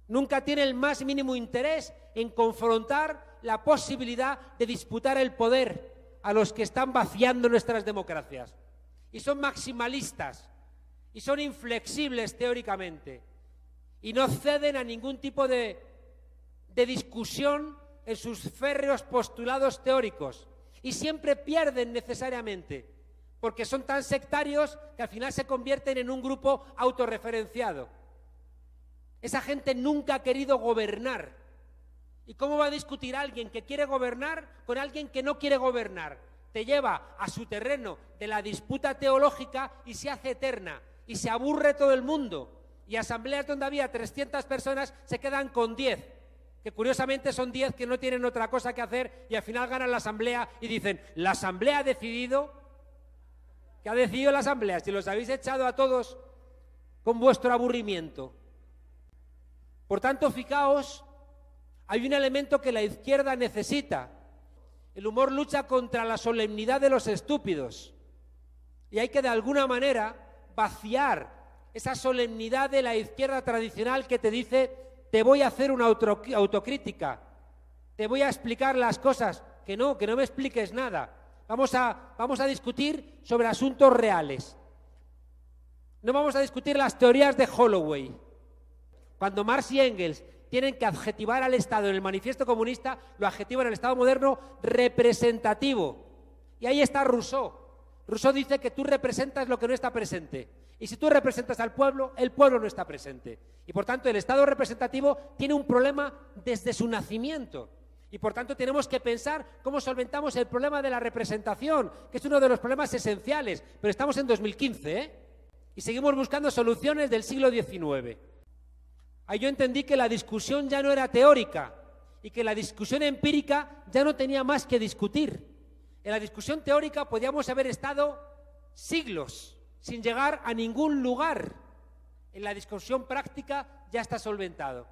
Nunca tiene el más mínimo interés en confrontar la posibilidad de disputar el poder a los que están vaciando nuestras democracias. Y son maximalistas, y son inflexibles teóricamente, y no ceden a ningún tipo de discusión en sus férreos postulados teóricos, y siempre pierden necesariamente, porque son tan sectarios que al final se convierten en un grupo autorreferenciado. Esa gente nunca ha querido gobernar. ¿Y cómo va a discutir alguien que quiere gobernar con alguien que no quiere gobernar? Te lleva a su terreno de la disputa teológica y se hace eterna, y se aburre todo el mundo. Y asambleas donde había 300 personas se quedan con 10, que curiosamente son 10 que no tienen otra cosa que hacer y al final ganan la asamblea y dicen, la asamblea ha decidido. ¿Qué ha decidido la asamblea? Si los habéis echado a todos con vuestro aburrimiento. Por tanto, fijaos, hay un elemento que la izquierda necesita. El humor lucha contra la solemnidad de los estúpidos. Y hay que, de alguna manera, vaciar esa solemnidad de la izquierda tradicional que te dice, te voy a hacer una autocrítica, te voy a explicar las cosas, que no me expliques nada. Vamos a discutir sobre asuntos reales. No vamos a discutir las teorías de Holloway. Cuando Marx y Engels tienen que adjetivar al Estado en el Manifiesto Comunista, lo adjetivan al Estado moderno representativo. Y ahí está Rousseau. Rousseau dice que tú representas lo que no está presente. Y si tú representas al pueblo, el pueblo no está presente. Y por tanto, el Estado representativo tiene un problema desde su nacimiento. Y por tanto, tenemos que pensar cómo solventamos el problema de la representación, que es uno de los problemas esenciales. Pero estamos en 2015, ¿eh? Y seguimos buscando soluciones del siglo XIX. Ahí yo entendí que la discusión ya no era teórica y que la discusión empírica ya no tenía más que discutir. En la discusión teórica podíamos haber estado siglos sin llegar a ningún lugar. En la discusión práctica ya está solventado.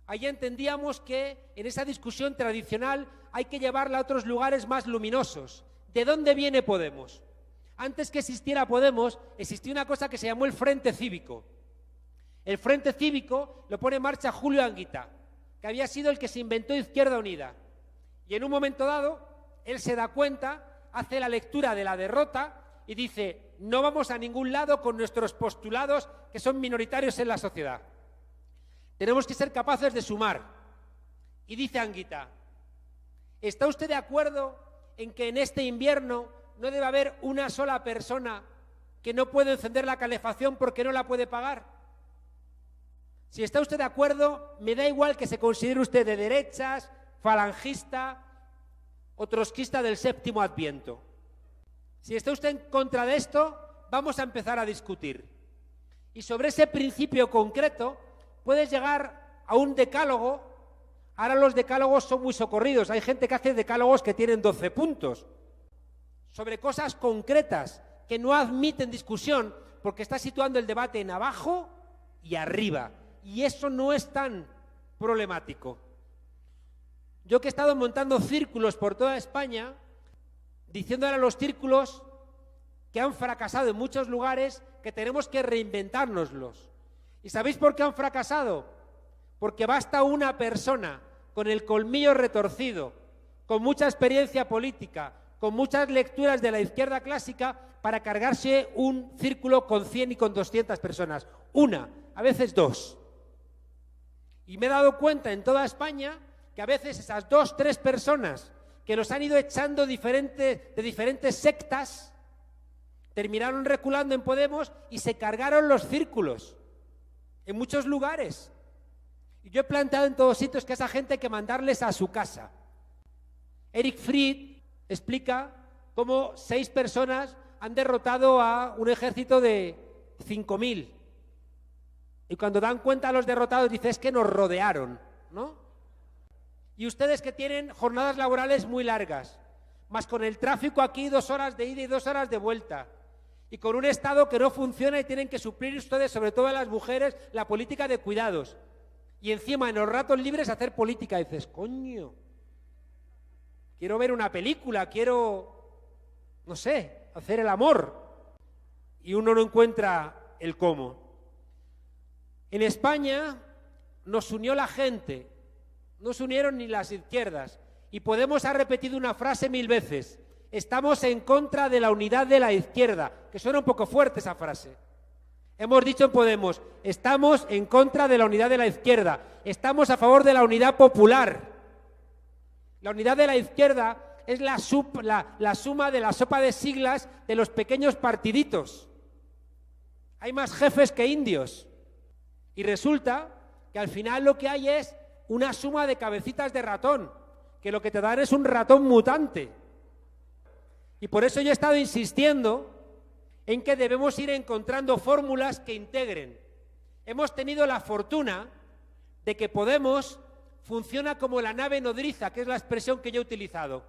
Ahí entendíamos que en esa discusión tradicional hay que llevarla a otros lugares más luminosos. ¿De dónde viene Podemos? Antes que existiera Podemos, existía una cosa que se llamó el Frente Cívico. El Frente Cívico lo pone en marcha Julio Anguita, que había sido el que se inventó Izquierda Unida. Y en un momento dado, él se da cuenta, hace la lectura de la derrota y dice, no vamos a ningún lado con nuestros postulados que son minoritarios en la sociedad. Tenemos que ser capaces de sumar. Y dice Anguita, ¿está usted de acuerdo en que en este invierno no debe haber una sola persona que no puede encender la calefacción porque no la puede pagar? Si está usted de acuerdo, me da igual que se considere usted de derechas, falangista o trotskista del séptimo Adviento. Si está usted en contra de esto, vamos a empezar a discutir. Y sobre ese principio concreto puedes llegar a un decálogo. Ahora los decálogos son muy socorridos. Hay gente que hace decálogos que tienen 12 puntos. Sobre cosas concretas que no admiten discusión porque está situando el debate en abajo y arriba. Y eso no es tan problemático. Yo que he estado montando círculos por toda España, diciéndole a los círculos que han fracasado en muchos lugares, que tenemos que reinventárnoslos. ¿Y sabéis por qué han fracasado? Porque basta una persona con el colmillo retorcido, con mucha experiencia política, con muchas lecturas de la izquierda clásica para cargarse un círculo con 100 y con 200 personas. Una, a veces dos. Y me he dado cuenta en toda España que a veces esas 2, 3 personas que los han ido echando de diferentes sectas terminaron reculando en Podemos y se cargaron los círculos en muchos lugares. Y yo he planteado en todos sitios que a esa gente hay que mandarles a su casa. Eric Fried explica cómo 6 personas han derrotado a un ejército de 5.000. Y cuando dan cuenta a los derrotados, dice, es que nos rodearon, ¿no? Y ustedes que tienen jornadas laborales muy largas, más con el tráfico aquí 2 horas de ida y 2 horas de vuelta, y con un Estado que no funciona y tienen que suplir ustedes, sobre todo a las mujeres, la política de cuidados. Y encima, en los ratos libres, hacer política. Y dices, coño, quiero ver una película, quiero, no sé, hacer el amor. Y uno no encuentra el cómo. En España nos unió la gente, no se unieron ni las izquierdas. Y Podemos ha repetido una frase 1000 veces. Estamos en contra de la unidad de la izquierda, que suena un poco fuerte esa frase. Hemos dicho en Podemos, estamos en contra de la unidad de la izquierda, estamos a favor de la unidad popular. La unidad de la izquierda es la suma de la sopa de siglas de los pequeños partiditos. Hay más jefes que indios. Y resulta que al final lo que hay es una suma de cabecitas de ratón, que lo que te dan es un ratón mutante. Y por eso yo he estado insistiendo en que debemos ir encontrando fórmulas que integren. Hemos tenido la fortuna de que Podemos funciona como la nave nodriza, que es la expresión que yo he utilizado.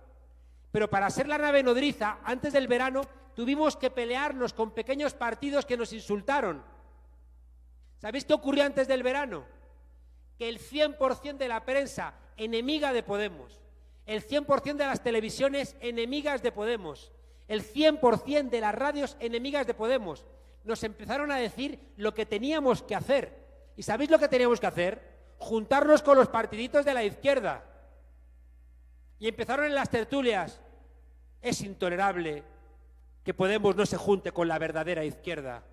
Pero para ser la nave nodriza, antes del verano, tuvimos que pelearnos con pequeños partidos que nos insultaron. ¿Sabéis qué ocurrió antes del verano? Que el 100% de la prensa enemiga de Podemos, el 100% de las televisiones enemigas de Podemos, el 100% de las radios enemigas de Podemos, nos empezaron a decir lo que teníamos que hacer. ¿Y sabéis lo que teníamos que hacer? Juntarnos con los partiditos de la izquierda. Y empezaron en las tertulias. Es intolerable que Podemos no se junte con la verdadera izquierda.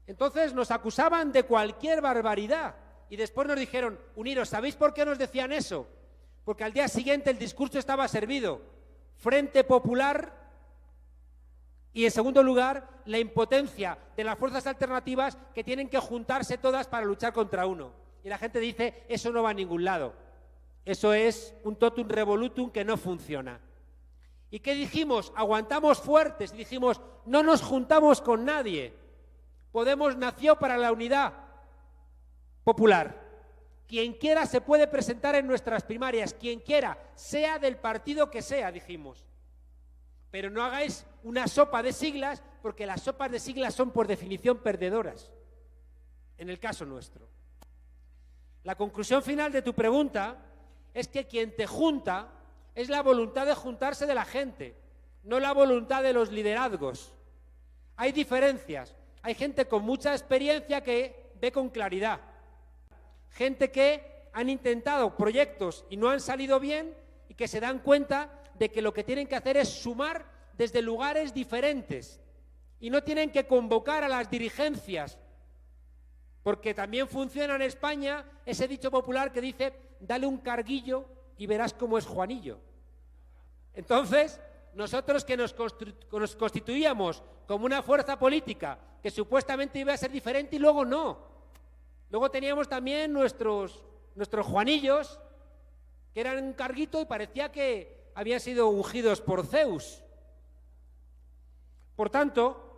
Entonces nos acusaban de cualquier barbaridad y después nos dijeron, uniros. ¿Sabéis por qué nos decían eso? Porque al día siguiente el discurso estaba servido. Frente Popular y, en segundo lugar, la impotencia de las fuerzas alternativas que tienen que juntarse todas para luchar contra uno. Y la gente dice, eso no va a ningún lado. Eso es un totum revolutum que no funciona. ¿Y qué dijimos? Aguantamos fuertes y dijimos, no nos juntamos con nadie. Podemos nació para la unidad popular. Quien quiera se puede presentar en nuestras primarias, quien quiera, sea del partido que sea, dijimos. Pero no hagáis una sopa de siglas, porque las sopas de siglas son por definición perdedoras, en el caso nuestro. La conclusión final de tu pregunta es que quien te junta es la voluntad de juntarse de la gente, no la voluntad de los liderazgos. Hay diferencias. Hay gente con mucha experiencia que ve con claridad. Gente que han intentado proyectos y no han salido bien y que se dan cuenta de que lo que tienen que hacer es sumar desde lugares diferentes y no tienen que convocar a las dirigencias, porque también funciona en España ese dicho popular que dice, dale un carguillo y verás cómo es Juanillo. Entonces, nosotros que nos constituíamos como una fuerza política que supuestamente iba a ser diferente y luego no. Luego teníamos también nuestros Juanillos, que eran un carguito y parecía que habían sido ungidos por Zeus. Por tanto,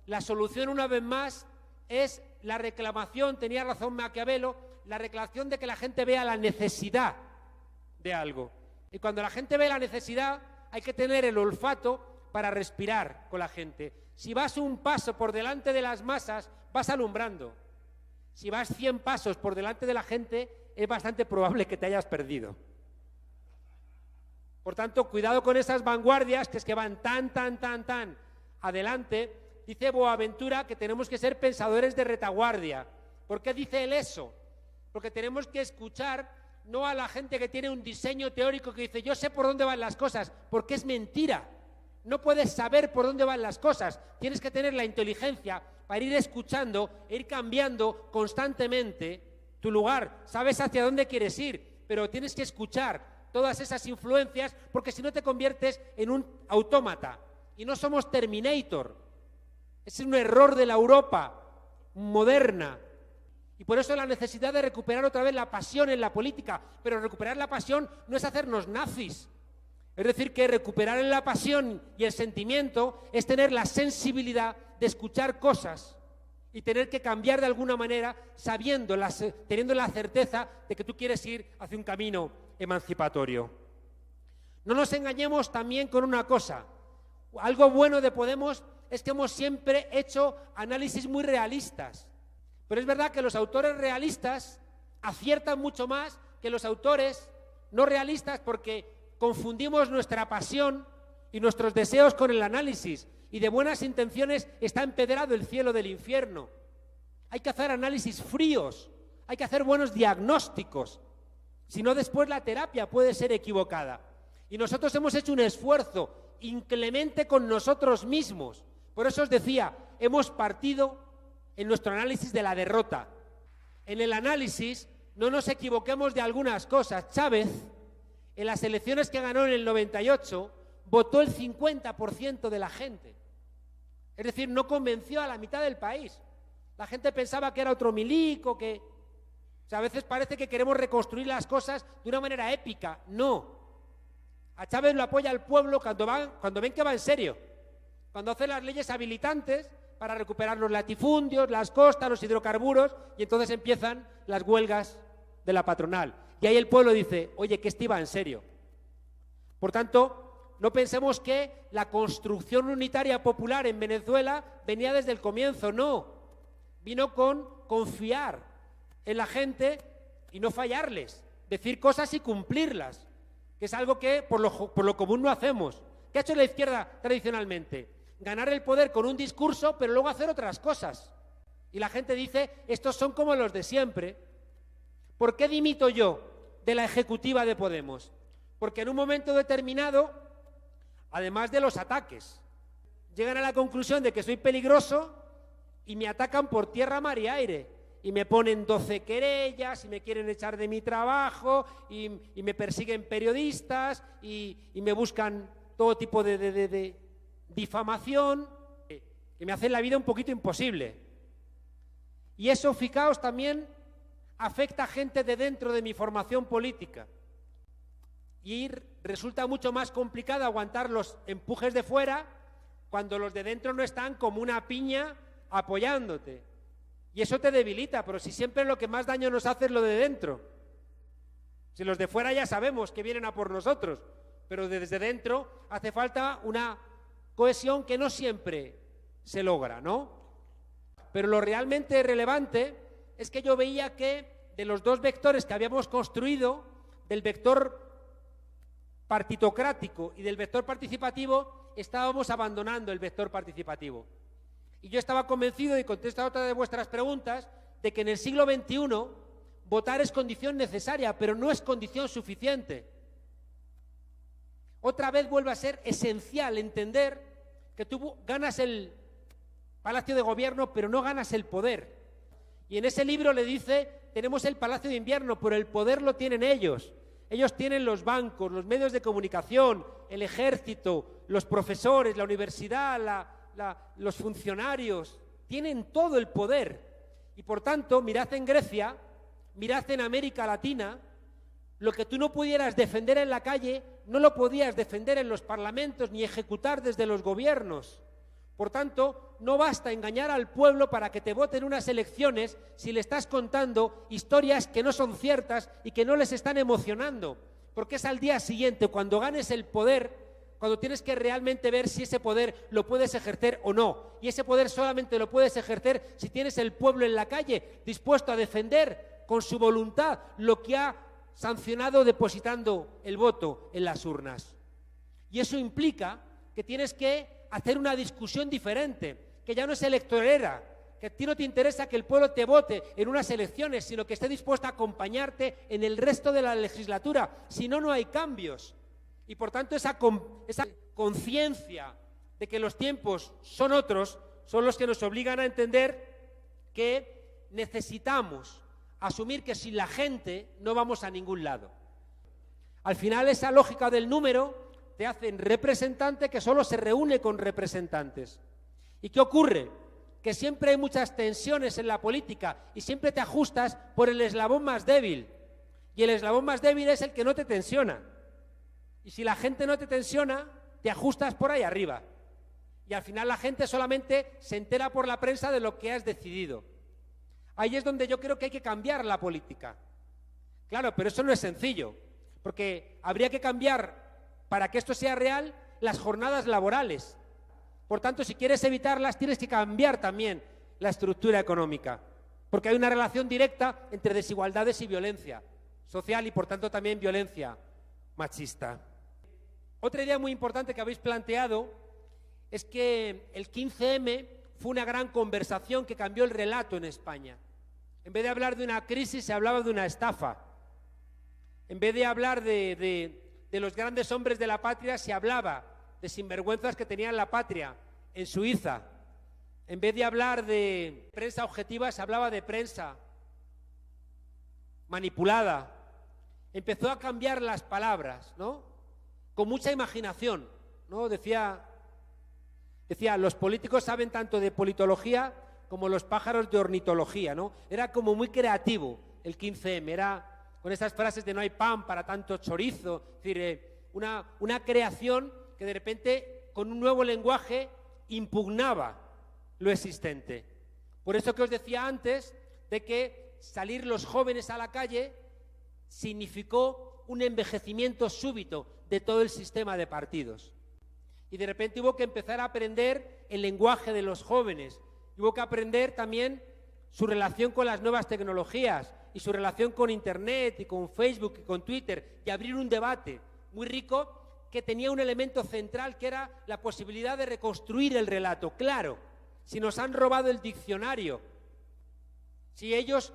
la solución una vez más es la reclamación, tenía razón Maquiavelo, la reclamación de que la gente vea la necesidad de algo. Y cuando la gente ve la necesidad, hay que tener el olfato para respirar con la gente. Si vas un paso por delante de las masas, vas alumbrando. Si vas 100 pasos por delante de la gente, es bastante probable que te hayas perdido. Por tanto, cuidado con esas vanguardias que es que van tan adelante. Dice Boaventura que tenemos que ser pensadores de retaguardia. ¿Por qué dice él eso? Porque tenemos que escuchar no a la gente que tiene un diseño teórico que dice yo sé por dónde van las cosas, porque es mentira. No puedes saber por dónde van las cosas, tienes que tener la inteligencia para ir escuchando e ir cambiando constantemente tu lugar. Sabes hacia dónde quieres ir, pero tienes que escuchar todas esas influencias, porque si no te conviertes en un autómata. Y no somos Terminator. Es un error de la Europa moderna. Y por eso la necesidad de recuperar otra vez la pasión en la política. Pero recuperar la pasión no es hacernos nazis. Es decir, que recuperar la pasión y el sentimiento es tener la sensibilidad de escuchar cosas y tener que cambiar de alguna manera teniendo la certeza de que tú quieres ir hacia un camino emancipatorio. No nos engañemos también con una cosa. Algo bueno de Podemos es que hemos siempre hecho análisis muy realistas. Pero es verdad que los autores realistas aciertan mucho más que los autores no realistas, porque confundimos nuestra pasión y nuestros deseos con el análisis. Y de buenas intenciones está empedrado el cielo del infierno. Hay que hacer análisis fríos, hay que hacer buenos diagnósticos. Si no, después la terapia puede ser equivocada. Y nosotros hemos hecho un esfuerzo inclemente con nosotros mismos. Por eso os decía, hemos partido en nuestro análisis de la derrota. En el análisis no nos equivoquemos de algunas cosas. Chávez, en las elecciones que ganó en el 98, votó el 50% de la gente. Es decir, no convenció a la mitad del país. La gente pensaba que era otro milico, que... O sea, a veces parece que queremos reconstruir las cosas de una manera épica. No. A Chávez lo apoya el pueblo cuando ven que va en serio. Cuando hacen las leyes habilitantes para recuperar los latifundios, las costas, los hidrocarburos, y entonces empiezan las huelgas de la patronal. Y ahí el pueblo dice, oye, que este iba en serio. Por tanto, no pensemos que la construcción unitaria popular en Venezuela venía desde el comienzo, no. Vino con confiar en la gente y no fallarles, decir cosas y cumplirlas, que es algo que por lo común no hacemos. ¿Qué ha hecho la izquierda tradicionalmente? Ganar el poder con un discurso, pero luego hacer otras cosas. Y la gente dice, estos son como los de siempre. ¿Por qué dimito yo de la ejecutiva de Podemos? Porque en un momento determinado, además de los ataques, llegan a la conclusión de que soy peligroso y me atacan por tierra, mar y aire. Y me ponen 12 querellas y me quieren echar de mi trabajo y me persiguen periodistas y me buscan todo tipo de difamación que me hacen la vida un poquito imposible. Y eso, fijaos, también afecta a gente de dentro de mi formación política. Y resulta mucho más complicado aguantar los empujes de fuera cuando los de dentro no están como una piña apoyándote. Y eso te debilita, pero si siempre lo que más daño nos hace es lo de dentro. Si los de fuera ya sabemos que vienen a por nosotros, pero desde dentro hace falta una cohesión que no siempre se logra, ¿no? Pero lo realmente relevante es que yo veía que de los dos vectores que habíamos construido, del vector partitocrático y del vector participativo, estábamos abandonando el vector participativo. Y yo estaba convencido, y contesto a otra de vuestras preguntas, de que en el siglo XXI votar es condición necesaria, pero no es condición suficiente. Otra vez vuelve a ser esencial entender que tú ganas el Palacio de Gobierno, pero no ganas el poder. Y en ese libro le dice, tenemos el Palacio de Invierno, pero el poder lo tienen ellos. Ellos tienen los bancos, los medios de comunicación, el ejército, los profesores, la universidad, los funcionarios, tienen todo el poder. Y por tanto, mirad en Grecia, mirad en América Latina, lo que tú no pudieras defender en la calle, no lo podías defender en los parlamentos ni ejecutar desde los gobiernos. Por tanto, no basta engañar al pueblo para que te voten unas elecciones si le estás contando historias que no son ciertas y que no les están emocionando. Porque es al día siguiente, cuando ganes el poder, cuando tienes que realmente ver si ese poder lo puedes ejercer o no. Y ese poder solamente lo puedes ejercer si tienes el pueblo en la calle, dispuesto a defender con su voluntad lo que ha sancionado depositando el voto en las urnas. Y eso implica que tienes que hacer una discusión diferente, que ya no es electorera, que a ti no te interesa que el pueblo te vote en unas elecciones, sino que esté dispuesto a acompañarte en el resto de la legislatura. Si no, no hay cambios. Y por tanto esa conciencia de que los tiempos son otros son los que nos obligan a entender que necesitamos asumir que sin la gente no vamos a ningún lado. Al final esa lógica del número te hace representante que solo se reúne con representantes. ¿Y qué ocurre? Que siempre hay muchas tensiones en la política y siempre te ajustas por el eslabón más débil. Y el eslabón más débil es el que no te tensiona. Y si la gente no te tensiona, te ajustas por ahí arriba. Y al final la gente solamente se entera por la prensa de lo que has decidido. Ahí es donde yo creo que hay que cambiar la política. Claro, pero eso no es sencillo, porque habría que cambiar, para que esto sea real, las jornadas laborales. Por tanto, si quieres evitarlas, tienes que cambiar también la estructura económica, porque hay una relación directa entre desigualdades y violencia social y, por tanto, también violencia machista. Otra idea muy importante que habéis planteado es que el 15M fue una gran conversación que cambió el relato en España. En vez de hablar de una crisis, se hablaba de una estafa. En vez de hablar de los grandes hombres de la patria, se hablaba de sinvergüenzas que tenían la patria en Suiza. En vez de hablar de prensa objetiva, se hablaba de prensa manipulada. Empezó a cambiar las palabras, ¿no? Con mucha imaginación, ¿no? Decía, los políticos saben tanto de politología como los pájaros de ornitología, ¿no? Era como muy creativo el 15M, era con esas frases de no hay pan para tanto chorizo, es decir, una creación que de repente con un nuevo lenguaje impugnaba lo existente. Por eso que os decía antes de que salir los jóvenes a la calle significó un envejecimiento súbito de todo el sistema de partidos. Y de repente hubo que empezar a aprender el lenguaje de los jóvenes, hubo que aprender también su relación con las nuevas tecnologías y su relación con Internet y con Facebook y con Twitter, y abrir un debate muy rico que tenía un elemento central que era la posibilidad de reconstruir el relato. Claro, si nos han robado el diccionario, si ellos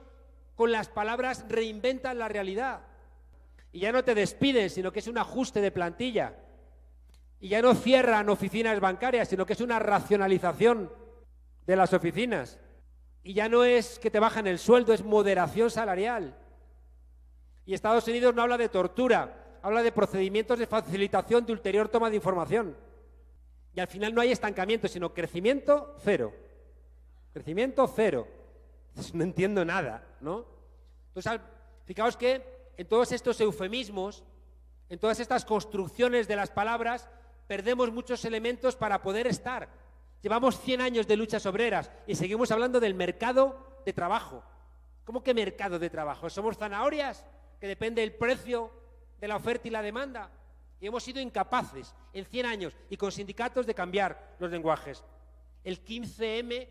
con las palabras reinventan la realidad y ya no te despiden, sino que es un ajuste de plantilla, y ya no cierran oficinas bancarias, sino que es una racionalización de las oficinas, y ya no es que te bajan el sueldo, es moderación salarial. Y Estados Unidos no habla de tortura, habla de procedimientos de facilitación de ulterior toma de información. Y al final no hay estancamiento, sino crecimiento cero. Crecimiento cero. No entiendo nada, ¿no? Entonces, fijaos que en todos estos eufemismos, en todas estas construcciones de las palabras, perdemos muchos elementos para poder estar. Llevamos 100 años de luchas obreras y seguimos hablando del mercado de trabajo. ¿Cómo que mercado de trabajo? ¿Somos zanahorias? Que depende del precio de la oferta y la demanda. Y hemos sido incapaces en 100 años y con sindicatos de cambiar los lenguajes. El 15M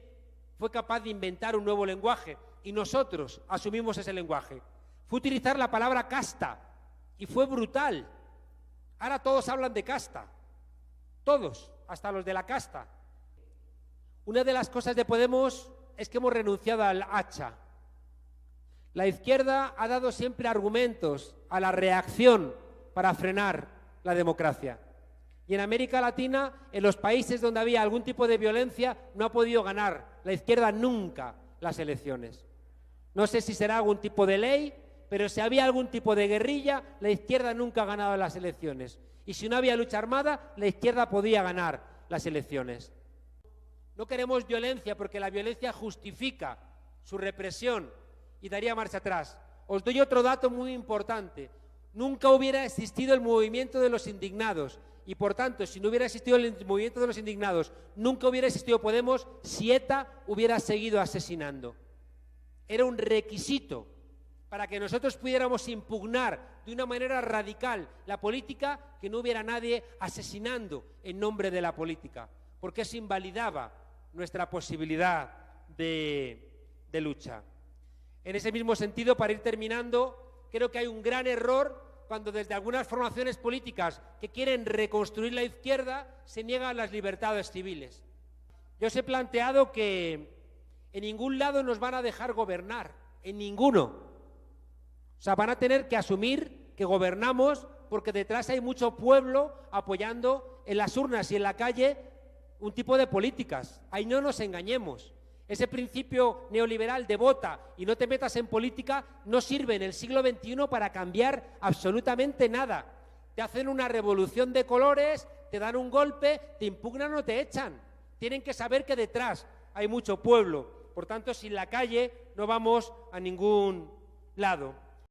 fue capaz de inventar un nuevo lenguaje y nosotros asumimos ese lenguaje. Fue utilizar la palabra casta y fue brutal. Ahora todos hablan de casta. Todos, hasta los de la casta. Una de las cosas de Podemos es que hemos renunciado al hacha. La izquierda ha dado siempre argumentos a la reacción para frenar la democracia. Y en América Latina, en los países donde había algún tipo de violencia, no ha podido ganar la izquierda nunca las elecciones. No sé si será algún tipo de ley, pero si había algún tipo de guerrilla, la izquierda nunca ha ganado las elecciones. Y si no había lucha armada, la izquierda podía ganar las elecciones. No queremos violencia porque la violencia justifica su represión y daría marcha atrás. Os doy otro dato muy importante. Nunca hubiera existido el movimiento de los indignados y, por tanto, si no hubiera existido el movimiento de los indignados, nunca hubiera existido Podemos si ETA hubiera seguido asesinando. Era un requisito para que nosotros pudiéramos impugnar de una manera radical la política, que no hubiera nadie asesinando en nombre de la política, porque eso invalidaba nuestra posibilidad de lucha. En ese mismo sentido, para ir terminando, creo que hay un gran error cuando desde algunas formaciones políticas que quieren reconstruir la izquierda se niegan las libertades civiles. Yo os he planteado que En ningún lado nos van a dejar gobernar, en ninguno. O sea, van a tener que asumir que gobernamos porque detrás hay mucho pueblo apoyando en las urnas y en la calle un tipo de políticas. Ahí no nos engañemos. Ese principio neoliberal de vota y no te metas en política no sirve en el siglo XXI para cambiar absolutamente nada. Te hacen una revolución de colores, te dan un golpe, te impugnan o te echan. Tienen que saber que detrás hay mucho pueblo. Por tanto, sin la calle no vamos a ningún lado.